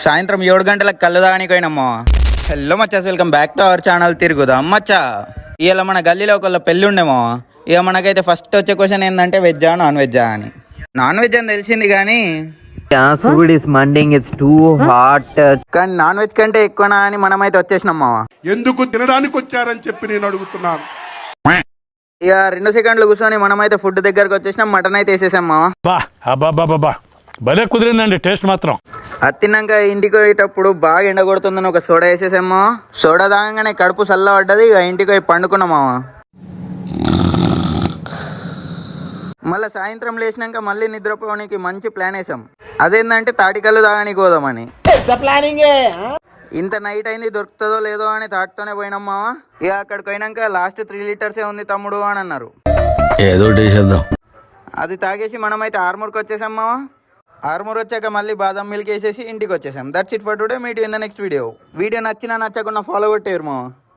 సాయంత్రం 7 గంటలకు కళ్ళు తాగడానికి పోయినమ్మో. హలో మచ్చాస్, welcome back to our channel తిరుగుదాం మచ్చా. ఇవాళ మన గల్లీలో ఒకళ్ళ పెళ్ళి ఉండేమో. ఇక మనకైతే ఫస్ట్ వచ్చే క్వశ్చన్ ఏంటంటే వెజ్జా నాన్ వెజ్జా అని. నాన్ వెజ్ అని తెలిసింది కానీ food is manding, it's too hot. కానీ నాన్ వెజ్ కంటే ఎక్కువనా అని మనమైతే వచ్చేసినాం. ఎందుకు తినడానికి వచ్చారని చెప్పి నేను అడుగుతున్నాను. ఇక 2 సెకండ్లు కూర్చొని మనమైతే ఫుడ్ దగ్గరకు వచ్చేసినాం. మటన్ అయితే వేసేసాం మావా. భలే కుదిరిందండి టేస్ట్ మాత్రం. అది తిన్నాక ఇంటికి పోయేటప్పుడు బాగా ఎండ కొడుతుందని ఒక సోడా వేసేసాము. సోడా తాగగానే కడుపు చల్ల పడ్డది. ఇక ఇంటికి పోయి పండుకున్నామా. మళ్ళీ సాయంత్రం లేచినాక మళ్ళీ నిద్రపోవడానికి మంచి ప్లాన్ వేసాం. అదేంటంటే తాటికల్లు తాగడానికి పోదామని. ఇంత నైట్ అయింది, దొరుకుతుందో లేదో అని తాటితోనే పోయినామా. ఇక అక్కడికి పోయినాక లాస్ట్ 3 లీటర్సే ఉంది తమ్ముడు అని అన్నారు. ఏదో చేద్దాం. అది తాగేసి మనమైతే ఆర్మూర్కి వచ్చేసాం మావా. ఆర్మూర్ వచ్చాక మళ్ళీ బాదం మిల్క్ వేసేసి ఇంటికి వచ్చేసాం. That's it for today. Meet in the next video. Video నచ్చినా నచ్చకుండా ఫాలో కొట్టేరు మావా.